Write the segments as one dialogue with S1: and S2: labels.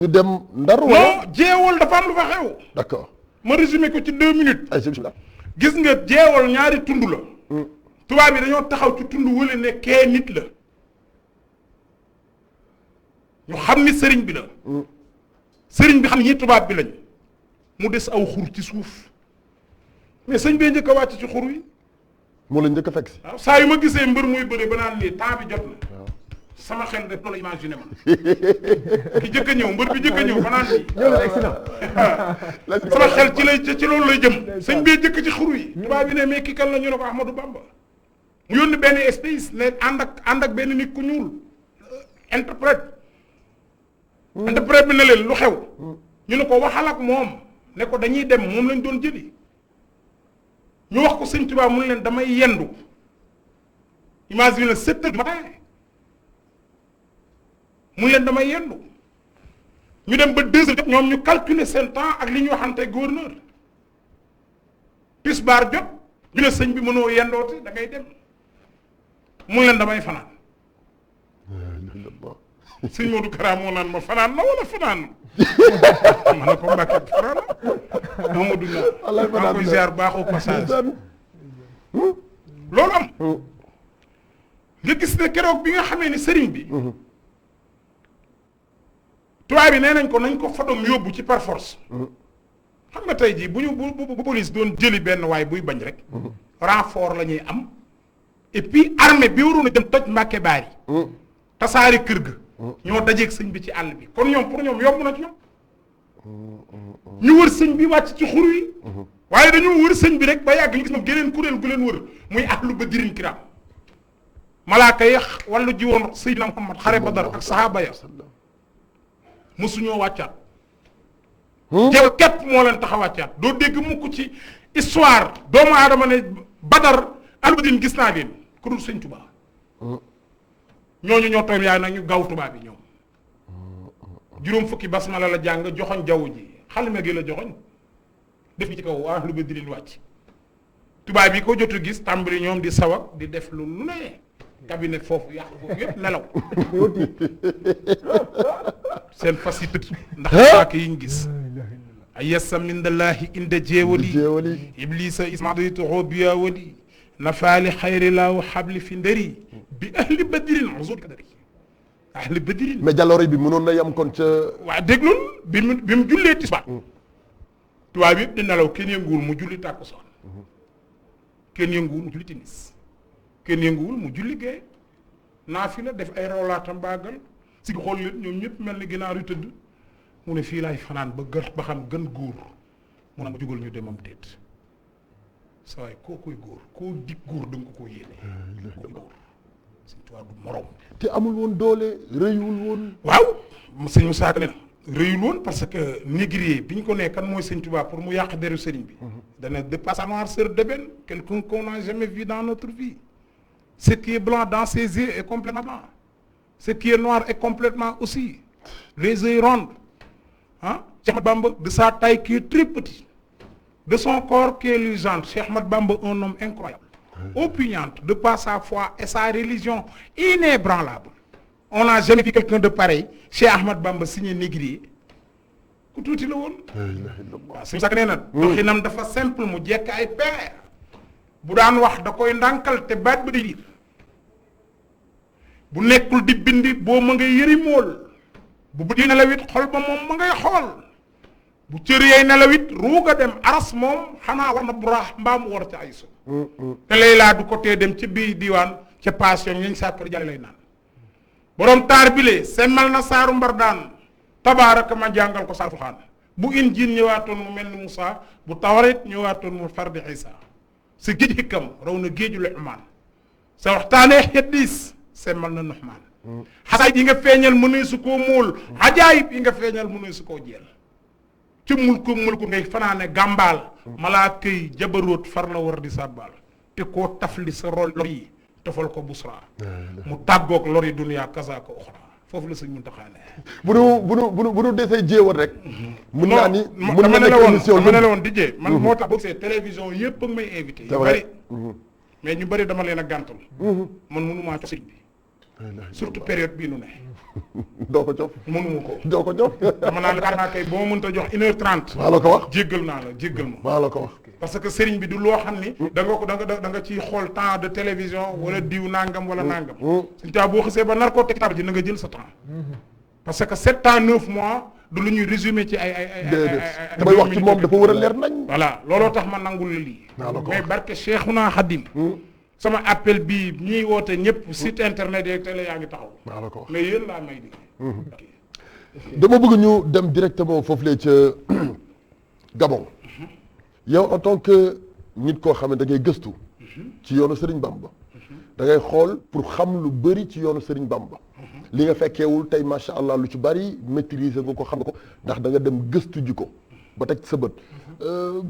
S1: ñu dem Ndar wala.
S2: non jeewal dafa am lu fa xew.
S1: d'accord
S2: ma résumé ko ci 2 minutes.
S1: ay bismillah.
S2: gis nga jeewal ñaari tund la. tubaab yi dañoo taxaw ci tund wële ne kee nit la. ñu xam ni sëriñ bi la. sëriñ bi xam ñi tubaab bi lañ. mu des aw xur ci suuf. mais sëñ bee njëkk a wàcc ci xur wi.
S1: moo la njëkk a fekk si.
S2: waaw saa yu ma gisee mbër muy bëre ba naan lii temps bi jot na. sama xel def na la imaginer man. ki njëkk a ñëw mbër bi njëkk a ñëw ba naan lii. sama xel ci loolu lay jëm. sëñ bee njëkk ci xur wi. tubaab bi ne mais kii kan la ñu ne ko Ahmadou Bamba. mu yónni benn espèce ne ànd ak benn nit ku ñuul. interprète. interprète bi ne leen lu xew. ñu ne ko waxal ak moom. ne ko dañuy dem moom lañ doon jëli. ñu wax ko sëñ Tuubaa mu ne leen damay yendu. imagine le 7 heures du matin. mu leen damay yendu. ñu dem ba 2 heures ñoom ñu calculer seen temps ak li ñu waxante gouverneur. tisbaar jot ñu ne sëñ bi mënoo yendooti da ngay dem. mu leen damay fanaan. sëñ Modou Kara moo naan ma fanaan na wala fanaan. ma ne ko Mbacke fanaan na. Amadou Niang. maa koy ziar baaxoo passage. loolu am. nga gis ne keroog bi nga xamee ni sëriñ bi. tubaab bi nee nañ ko fotom yóbbu ci par force. xam nga tey jii bu police doon jëli benn waay buy bañ rek. renfort la ñuy am. et puis armée bi waroon a dem toj Mbàkke Baari. tasaari kër ga. ñoo dajeeg sëñ bi ci àll bi kon ñoom pour ñoom yomb na ci ñoom. ñu wër sëñ bi wàcc ci xur wi. waaye dañoo wër sëñ bi rek ba yàgg ñu gis moom geneen kuréel gu leen wër muy ahlu badrin kiram. malaaka yi wàllu ji woon Seydina Muhammad xare Badar ak sahaaba ya mësuñoo wàccaat. jël képp moo leen tax a wàccaat doo dégg mukk ci histoire doomu aadama ne Badar ahlu badrin gis naa leen ku dul sëñ Tuubaa. ñooñu ñoo toog yaay nag ñu gaw tubaab yi ñoom. juróom fukki basmala la jàng joxoñ jaww ji xalima gi la joxoñ def ci kaw ahlu badrin wàcc. tubaab yi ko jot a gis tàmbali ñoom di sawak di def lu ne. cabinet foofu yàq foofu yëpp nelaw. seen fas yi tëdd ndax paaka yi ñu gis. ayasa mindallahi inda jeewali iblisa ismadituhu biya wali nafaali xayri laaw xabli fi ndëri bi ahli badrin uzur kadari ahli badrin.
S1: mais jàlloore bi mënoon na yam kon ca.
S2: waa déglul bi mu jullee tisbaar. tubaab yëpp di nelaw kenn yënguwul mu julli tàkkusaan. kenn yënguwul mu julli timis. kenn yënguwul mu julli gee. naafila def ay rawlaatam baagal si xool leen ñoom ñëpp mel ni ginnaaw yu tëdd. mu ne fii laay fanaan ba xam gën góor mu ne ma jugal ñu demam déet. saa waay koo koy góor koo dig góor da nga ko yéene. koo góor sëñ Tuubaa du morom.
S1: te amul woon doole rëyul woon.
S2: waaw sëñ Moussa ne rëyul woon parce que négrier bi ñu ko nee kan mooy sëñ Tuubaa pour mu yàq deru sëriñ bi. dana dépasse sa noirceur d'ébène quelqu'un qu'on n'a jamais vu dans notre vie. Ce qui est blanc dans ses yeux est complètement blanc. Ce qui est noir est complètement aussi. Les yeux ronds. Hein? Cheikh Ahmad Bamba, de sa taille qui est très petite, de son corps qui est luisant, Cheikh Ahmad Bamba, un homme incroyable, opiniâtre, de par sa foi et sa religion inébranlable. On n'a jamais vu quelqu'un de pareil. Cheikh Ahmad Bamba signé négrier. ku tuuti la woon. waaw suñu sax nee na. doxinam dafa simple mu jekk ay peer. bu daan wax da koy ndànkal te baat ba di liir. bu nekkul di bindi boo ma ngay yëri mool. bu buddi nelawit xol ba moom ma ngay xool. bu cër yay nelawit ruuga dem aras moom xanaa war na buraax mbaam war ca ay so te lay laa du ko tee dem ca biir diwaan ca passion yañ sàkkar jàlle lay naan. borom taar bile semmal na saaru mbar daan tabaaraka ma jàngal ko saaru xaan bu injiil ñëwaatoon mu mel ni Moussa bu tawarit ñëwaatoon mu fardi Isa sa géej xikkam raw na géeju Luqmaan sa waxtaanee xeddiis semmal na Nuxmaan xasaay yi nga feeñal mënee su koo móol xajaayib yi nga feeñal mënee su koo jeel ci mulku ngay fanaane gàmbaal malaaka yi jabaroot far la war di sàbbaal te koo tafli sa rol lor yi tofal ko busra mu tàggoog lor yi duniyaa kasaaka uxra foofu la sëñ Muntaxa ne
S1: bu nu desee jéewal rek mun naa ni mun
S2: dama
S1: na nekk émission
S2: dama ne la woon di jee man moo tax boo gisee télévision yëpp ak may invité yu
S1: c'est vrai
S2: bëri mais ñu bëri dama leen a gàntal man mënumaa co sëñ bi surtout période bii nu ne.
S1: doo ko jox
S2: mënuma ko.
S1: doo ko jox.
S2: dama naan la kay boo ma mënta jox 1h30.
S1: maa la ko wax
S2: jéggal naa la jéggal ma.
S1: maa la ko wax.
S2: parce que sëriñ bi du loo xam ni. da nga ko da nga ciy xool temps de télévision wala diw nangam wala nangam. suñu taa boo xasee ba nar koo teg table ji na nga jël sa temps. parce que 7 ans 9 mois du lu ñuy résumé ci ay.
S1: déedéet damay wax ci moom dafa war a leer nañ.
S2: voilà looloo tax ma nangul la lii. mais barke Cheikhouna Khadim. sama appel bii ñiy woote ñëpp site internet yeeg télé yaa ngi taxaw.
S1: maa la ko wax
S2: mais yéen laa may di.
S1: dama bëgg ñu dem directement foofu lee ca Gabon. yow en tant que nit koo xam ne da ngay gëstu. ci yoonu Serigne Bamba. da ngay xool pour xam lu bëri ci yoonu Serigne Bamba. li nga fekkeewul tey macha allah lu ci bari maîtriser nga ko xam nga ko ndax da nga dem gëstu ji ko ba teg sa bët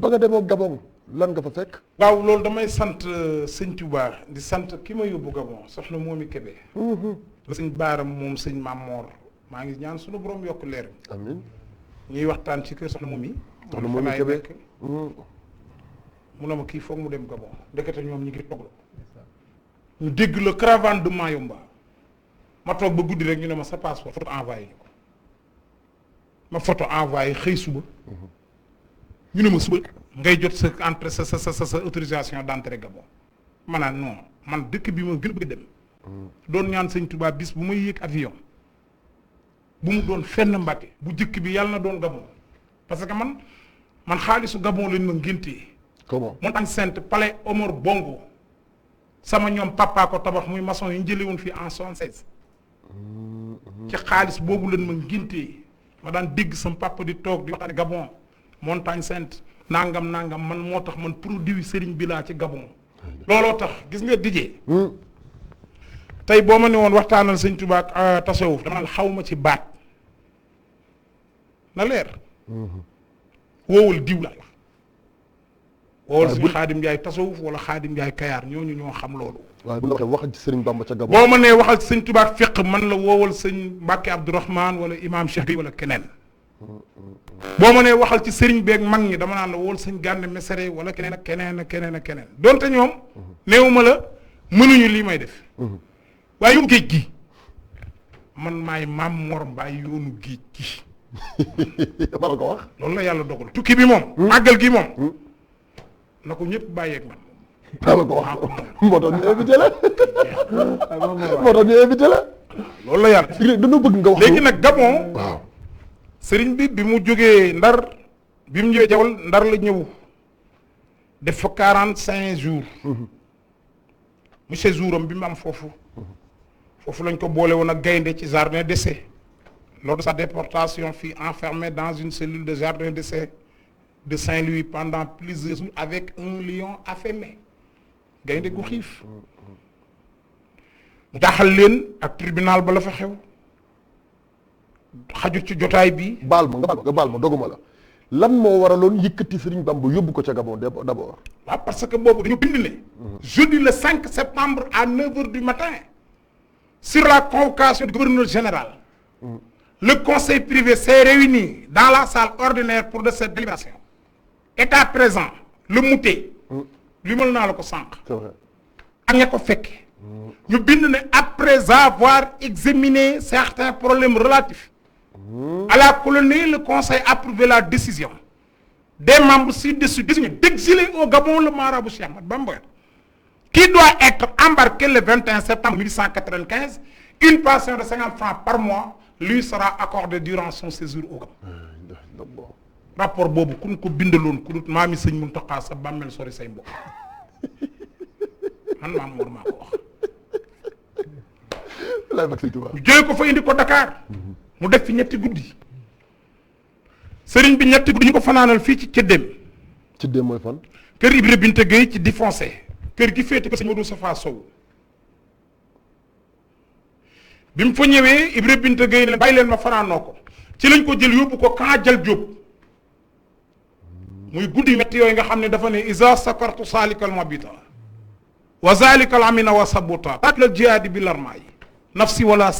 S1: ba nga demoo Gabon lan nga fa fekk.
S2: waaw loolu damay sant sëñ Touba di sant ki ma yóbbu Gabon soxna Momi Kébé. la sëñ Baaram moom sëñ Mamor maa ngi ñaan sunu borom yokk leer.
S1: amiin
S2: ñuy waxtaan ci kër soxna Momi.
S1: soxna Momi Kébé
S2: mu ne ma kii foog mu dem Gabon ndekete ñoom ñi ngi togg ñu dégg la caravane de Mayumba. ma toog ba guddi rek ñu ne ma sa passeport photo envoyé ñu ko ma photo envoyé xëy suba ñu ne ma suba ngay jot sa entrée sa autorisation d'entrée Gabon ma naan non man dëkk bi ma gën a bëgg dem doon ñaan sëñ Touba bis bu may yéeg avion bu mu doon fenn Mbàkke bu jëkk bi yàlla na doon Gabon parce que man xaalisu Gabon lañ ma ngéntee.
S1: comment
S2: Montagne Sainte palais Omar Bongo sama ñoom papa ko tabax muy maçon yi ñu jëlee woon fii en 76. ci xaalis boobu leen ma ngéntee ma daan dégg sama papa di toog di waxtaane Gabon Montagne Sainte nangam man moo tax man produit sëriñ bi laa ci Gabon looloo tax gis nga dijee tey boo ma ne woon waxtaanal sëñ Tuubaa ak tasawuf dama xaw ma ci baat na leer woowal diw laa wax woowal suñu Xaadim Njaay tasawuf wala Xaadim Njaay Kayaar ñooñu ñoo xam loolu
S1: waaye bu la waxee waxal ci Serigne Bamba ca Gabon.
S2: boo ma nee waxal ci sëñ Tuubaa fiq man la woowal sëñ Mbàkke Abdourahmane wala Imaam Cheikh wala keneen boo ma nee waxal ci sëriñ beeg mag ñi dama naan la woowal sëñ Gànne Mesere wala keneen ak keneen ak keneen ak keneen donte ñoom néewuma la mënuñu lii may def waaye yoonu géej gi man maay Maam Mor Mbaay yoonu géej gi
S1: ma la ko wax
S2: loolu la yàlla dogal tukki bi moom màggal gi moom na ko ñëpp bàyyeeg man
S1: maa la ko wax moo tax ñu invité la moo tax ñu invité la
S2: loolu la yàlla
S1: dañoo bëgg nga wax
S2: léegi nag Gabon
S1: waaw
S2: sëriñ bi mu jógee Ndar bi mu ñëwee Jawal Ndar la ñëw def fa 45 jours monsieur jouram bi mu am foofu lañ ko boole woon ak gaynde ci jardin d'essai lors de sa déportation fut enfermé dans une cellule de jardin d'essai de Saint-Louis pendant plusieurs jours avec un lion affamé gaynde gu xiif mu taxal leen ak tribunal ba la fa xew xajut ci jotaay bi
S1: baal ma doguma la lan moo waraloon yëkkati Serigne Bamba yóbbu ko ca Gabon d'abord
S2: waaw parce que boobu dañu bind ne jeudi le 5 septembre à 9h du matin sur la convocation du gouverneur général le conseil privé s'est réuni dans la salle ordinaire pour de cette délibération état présent le mouté limal naa la ko sànq
S1: c'est vrai
S2: ak ña ko fekke ñu bind ne après avoir examiné certains problèmes relatifs à la colonie le conseil a approuvé la décision des membres ci-dessus désignés d'exiler au Gabon le marabout Cheikh Ahmadou Bamba qui doit être embarqué le 21 septembre 1895 une pension de 50 francs par mois lui sera accordée durant son séjour au Gabon rapport boobu ku ñu ko bindaloon ku dut maami sëñ Muntaxa sa bàmmeel sori say mbokk man maam Mor maa ko wax ñu jëlee ko fa indi ko Dakar mu def fi ñetti guddi sëriñ bi ñetti guddi ñu ko fanaanal fii ci Cëddeem
S1: Cëddeem mooy fan
S2: kër Ibra Binte Gueye ci Difoncé kër gi féete ko sëñ Modou Safa Sow bi mu fa ñëwee Ibra Binte Gueye ne bàyyi leen ma fanaanoo ko ci lañ ko jël yóbbu ko Camp Jal Diop muy guddi metti yooyu nga xam ne dafa ne isa sakartu salikal mabita wa zalikal amina wa sabuta tatlal jihaadi bi larmaayi nafsi wala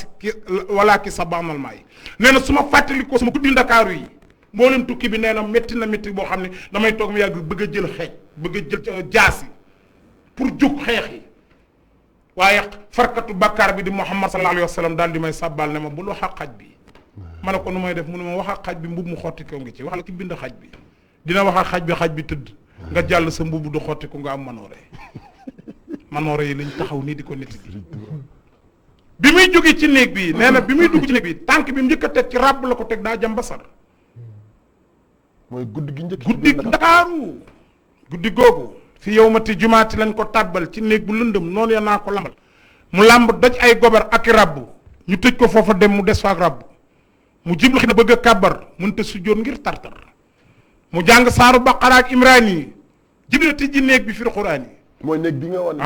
S2: ki sa baanal maayi nee na su ma fàttali ko sama guddi ndakaaru yi mboolem tukki bi nee na métti na métti boo xam ne damay toog mu yàgg bëgg a jël xeej bëgg a jël jaasi pour jóg xeex yi waaye farkatu bakkaar bi di Muhammad sallallahu alayhi wa sallam daal di may sàbbal ne ma bul wax ak xaj bi ma ne ko nu may def mu ne ma wax ak xaj bi mbubb mu xotti ko ngi ci wax la ki bind xaj bi dina wax ak xaj bi tëdd nga jàll sa mbubb du xotti ko nga am manoore yi lañ taxaw nii di ko nit bi muy jóge ci néeg bi nee na bi muy dugg ci néeg bi tànk bi mu njëkk a teg ci ràbb la ko teg daa jam basar
S1: mooy guddi gi njëkk
S2: guddi Ndakaaru guddi googu fi yow mati jumaati lañ ko tàbbal ci néeg bu lëndëm noonu ya naa ko lambal mu làmb daj ay gobar ak i ràbb ñu tëj ko foofa dem mu des fa ak ràbb mu jiblu xi na bëgg a kàbbar mënta sujjóot ngir tartar mu jàng saaru baqara ak imraan yi jibril tijji néeg bi fir quraan yi
S1: mooy néeg bi nga wan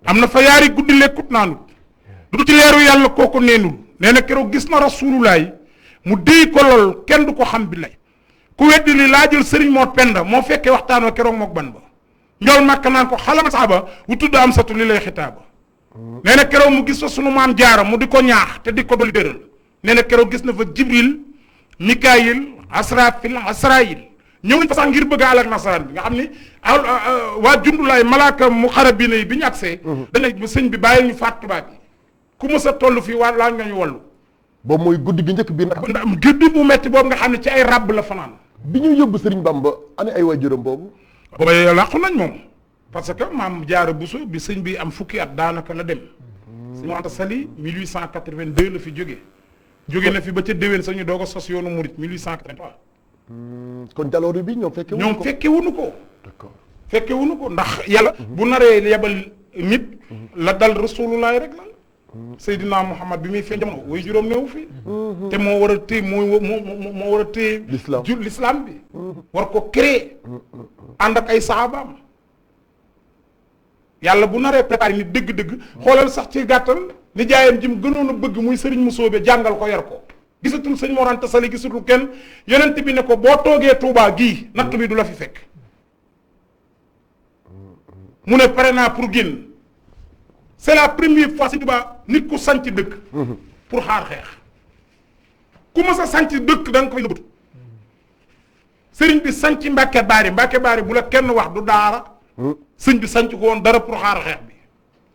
S2: am na fa yaari guddi lekkut naanut du ci leeru yàlla kooku neenul nee na keroog gis na rasulullaay mu déy ko lool kenn du ko xam bi lay ku weddi li laa jël sëriñ moo penda moo fekkee waxtaan wa keroog mook ban ba njool màkk naan ko xalama saaba wu tudd am satu li lay xitaaba nee na keroog mu gis fa sunu maam jaara mu di ko ñaax te di ko doli dëral nee na keroog gis na fa jibril mikaayil asrafil asrail ñëw nañ fa sax ngir bëgg a alak nasaraan bi nga xam ni waa jundulaay malaaka mu xarabina yi bi ñu agsee dañ sëñ bi bàyyil ñu faat tubaab yi ku mës a toll fii waa laa nga ñu wallu
S1: boobu mooy guddi gi njëkk bi nag
S2: guddi bu metti boobu nga xam ne ci ay ràbb la fanaan
S1: bi ñu yóbbu Sëriñ Bamba ani ay waajuram boobu
S2: booba làqu nañ moom parce que maam Jaara Buso bi sëñ bi am fukki at daanaka la dem sëñ Anta Sali 1882 la fi jóge na fi ba ca déwén sañu doog a sos yoonu murit 1883
S1: kon jaloore bi ñoom
S2: fekke wuñu ko
S1: d'accord
S2: fekke wuñu ko ndax yàlla bu naree yebal nit la dal rasulullaay rek la Seydina Muhammad bi muy feeñ jamono way juróom neewu fi te moo war a téye moo war a téye l'islam bi war ko créer ànd ak ay sahabaam yàlla bu naree préparé nit dëgg-dëgg xoolal sax ci gàttal ni jaayam ji mu gënoon a bëgg muy sëriñ Musoobe jàngal ko yar ko gisatul sëñ Mor Anta Sali gisatul kenn yonent bi ne ko boo toogee Tuubaa gii natt bi du la fi fekk mu ne pare naa pour génn c'est la première fois sëñ Tuubaa nit ku sanc dëkk pour xaar xeex ku ma sa sanc dëkk da nga koy nëbbatu sëriñ bi sanc Mbàkke Baari bu la kenn wax du daara sëñ bi sanc ko woon dara pour xaar xeex bi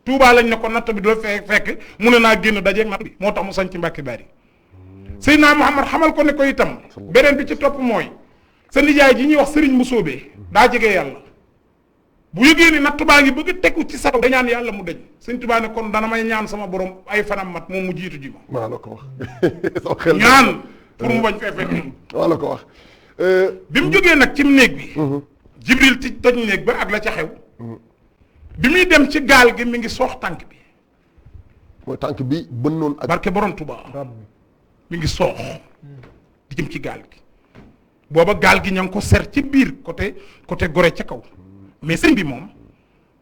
S2: Tuubaa lañ ne ko natt bi du la fekk mu ne naa génn dajeeg natt bi moo tax mu sanc Mbàkke Baari Seydina Muhammad xamal ko ne ko itam beneen bi ci topp mooy sa nijaay ji ñuy wax sëriñ Musoobe daa jege yàlla bu yëgee ni natt baa ngi bëgg tegu ci sa kaw da ñaan yàlla mu deñ sëñ Tuubaa ne kon dana may ñaan sama borom ay fanam mat moom mu jiitu ji ma
S1: maa la ko wax
S2: ñaan pour mu bañ fee fekk
S1: maa la ko wax
S2: bi mu jógee nag ci néeg bi Jibril ci toj néeg ba ak la ca xew bi muy dem ci gaal gi mi ngi soox tànk bi
S1: mooy tànk bi bënnoon ak
S2: barke borom Tuubaa mi ngi soox di jëm ci gaal gi booba gaal gi ña ngi ko ser ci biir côté Gorée ca kaw mais sëñ bi moom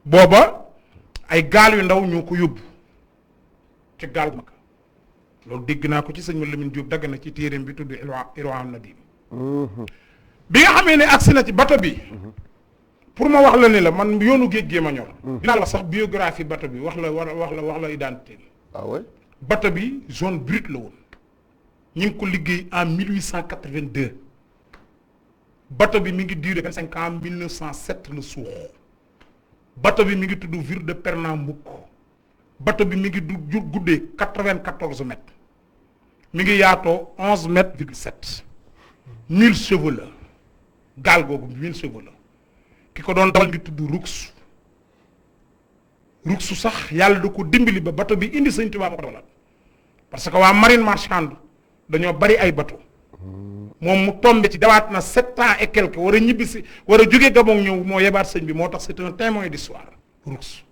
S2: booba ay gaal yu ndaw ñoo ko yóbbu ci gaal gu mag loolu dégg naa ko ci sëñ ma Lamine Diop dagg na ci téeréem bi tudd Irwaa'u Nadiim bi nga xamee ne agsi na ci bato bi pour ma wax la ne la man yoonu géej gee ma ñor dinaa la sax biographie bato bi wax la identité
S1: ah ouais
S2: bato bi zone brute la woon ñu ngi ko liggéey en 1882 bato bi mi ngi duré 25 ans 1907 la suux bato bi mi ngi tudd Ville de Pernambouc bato bi mi ngi guddee 94 mètres mi ngi yaatoo 11 mètres virgule 7 1000 chevaux la gaal googu 1000 chevaux la ki ko doon dawal ngi tudd Ruxu sax yàlla da ko dimbali ba bato bi indi Sëñ Tuubaa moo ko dawalaat parce que waa marine marchande dañoo bari ay bateau moom mu tombé ci dawaat na 7 ans et quelque war a ñibbisi war a jóge Gabon ñëw moo yebaat sëñ bi moo tax c'est un témoin d'histoire Ruxu